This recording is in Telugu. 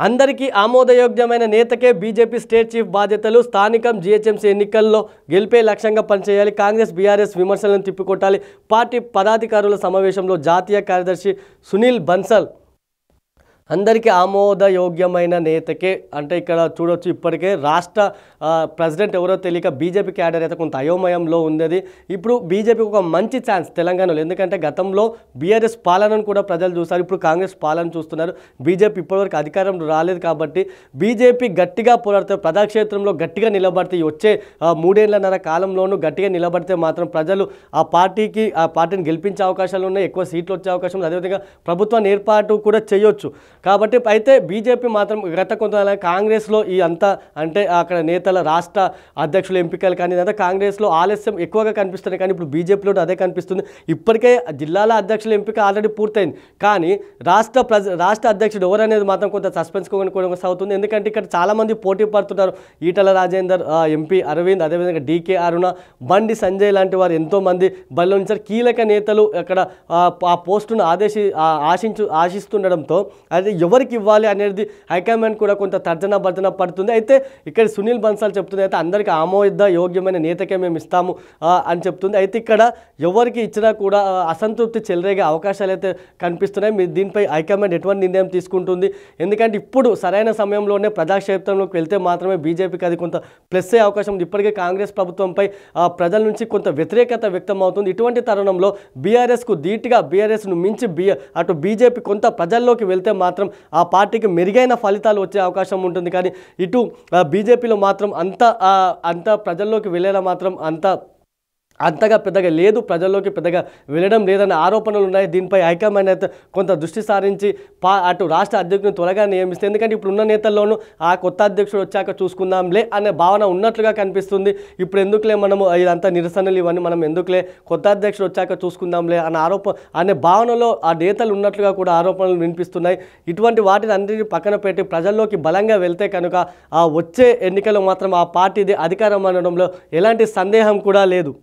అందరికీ ఆమోదయోగ్యమైన నేతకే బీజేపీ స్టేట్ చీఫ్ బాధ్యతలు. స్థానికం జీహెచ్ఎంసీ ఎన్నికల్లో గెలిపే లక్ష్యంగా పనిచేయాలి. కాంగ్రెస్ బీఆర్ఎస్ విమర్శలను తిప్పికొట్టాలి. పార్టీ పదాధికారుల సమావేశంలో జాతీయ కార్యదర్శి సునీల్ బన్సల్ అందరికీ ఆమోదయోగ్యమైన నేతకే అంటే ఇక్కడ చూడొచ్చు. ఇప్పటికే రాష్ట్ర ప్రెసిడెంట్ ఎవరో తెలియక బీజేపీ క్యాడర్ అయితే కొంత అయోమయంలో ఉంది. ఇప్పుడు బీజేపీకి ఒక మంచి ఛాన్స్ తెలంగాణలో, ఎందుకంటే గతంలో బీఆర్ఎస్ పాలనను కూడా ప్రజలు చూస్తారు, ఇప్పుడు కాంగ్రెస్ పాలన చూస్తున్నారు. బీజేపీ ఇప్పటివరకు అధికారం రాలేదు కాబట్టి బీజేపీ గట్టిగా పోరాడితే, ప్రజాక్షేత్రంలో గట్టిగా నిలబడితే, వచ్చే 3 ఏళ్లన్నర కాలంలోనూ గట్టిగా నిలబడితే మాత్రం ప్రజలు ఆ పార్టీని గెలిపించే అవకాశాలు ఉన్నాయి, ఎక్కువ సీట్లు వచ్చే అవకాశం ఉంది, అదేవిధంగా ప్రభుత్వాన్ని ఏర్పాటు కూడా చేయొచ్చు. కాబట్టి అయితే బీజేపీ మాత్రం గత కొంత కాంగ్రెస్లో ఈ అంతా అంటే అక్కడ నేతల రాష్ట్ర అధ్యక్షుల ఎంపికలు కానీ అదే కాంగ్రెస్లో ఆలస్యం ఎక్కువగా కనిపిస్తున్నాయి, కానీ ఇప్పుడు బీజేపీలో అదే కనిపిస్తుంది. ఇప్పటికే జిల్లాల అధ్యక్షుల ఎంపిక ఆల్రెడీ పూర్తయింది, కానీ రాష్ట్ర అధ్యక్షుడు ఎవరనేది మాత్రం కొంత సస్పెన్స్ కొనసాగుతుంది. ఎందుకంటే ఇక్కడ చాలామంది పోటీ పడుతున్నారు. ఈటల రాజేందర్, ఎంపీ అరవింద్, అదేవిధంగా డీకే అరుణ, బండి సంజయ్ లాంటి వారు ఎంతోమంది బరిలో ఉంచారు. కీలక నేతలు అక్కడ ఆ పోస్టును ఆశిస్తుండడంతో అది ఎవరికి ఇవ్వాలి అనేది హైకమాండ్ కూడా కొంత తర్జన భర్జన పడుతుంది. అయితే ఇక్కడ సునీల్ బన్సాల్ చెప్తుంది అయితే అందరికీ ఆమోదయోగ్యమైన నేతకే మేము ఇస్తాము అని చెప్తుంది. అయితే ఇక్కడ ఎవరికి ఇచ్చినా కూడా అసంతృప్తి చెలరేగే అవకాశాలు అయితే కనిపిస్తున్నాయి. దీనిపై హైకమాండ్ ఎటువంటి నిర్ణయం తీసుకుంటుంది, ఎందుకంటే ఇప్పుడు సరైన సమయంలోనే ప్రజాక్షేత్రంలోకి వెళ్తే మాత్రమే బీజేపీకి అది కొంత ప్లస్ అయ్యే అవకాశం ఉంది. ఇప్పటికే కాంగ్రెస్ ప్రభుత్వంపై ప్రజల నుంచి కొంత వ్యతిరేకత వ్యక్తం అవుతుంది. ఇటువంటి తరుణంలో బీఆర్ఎస్కు ధీటుగా బీఆర్ఎస్ను మించి అటు బీజేపీ కొంత ప్రజల్లోకి వెళ్తే మాత్రం ఆ పార్టీకి మెరుగైన ఫలితాలు వచ్చే అవకాశం ఉంటుంది. కానీ ఇటు బీజేపీలో మాత్రం అంత ప్రజల్లోకి వెళ్ళేలా మాత్రం అంతగా పెద్దగా లేదు, ప్రజల్లోకి పెద్దగా వెళ్ళడం లేదన్న ఆరోపణలు ఉన్నాయి. దీనిపై హైకమాండ్ అయితే కొంత దృష్టి సారించి అటు రాష్ట్ర అధ్యక్షుడిని త్వరగా నియమిస్తే, ఎందుకంటే ఇప్పుడు ఉన్న నేతల్లోనూ ఆ కొత్త అధ్యక్షుడు వచ్చాక చూసుకుందాంలే అనే భావన ఉన్నట్లుగా కనిపిస్తుంది. ఇప్పుడు ఎందుకులే మనము ఇదంతా నిరసనలు ఇవన్నీ మనం ఎందుకులే కొత్త అధ్యక్షుడు వచ్చాక చూసుకుందాంలే అనే భావనలో ఆ నేతలు ఉన్నట్లుగా కూడా ఆరోపణలు వినిపిస్తున్నాయి. ఇటువంటి వాటిని అందరినీ పక్కన పెట్టి ప్రజల్లోకి బలంగా వెళ్తే కనుక ఆ వచ్చే ఎన్నికల్లో మాత్రం ఆ పార్టీది అధికారం అనడంలో ఎలాంటి సందేహం కూడా లేదు.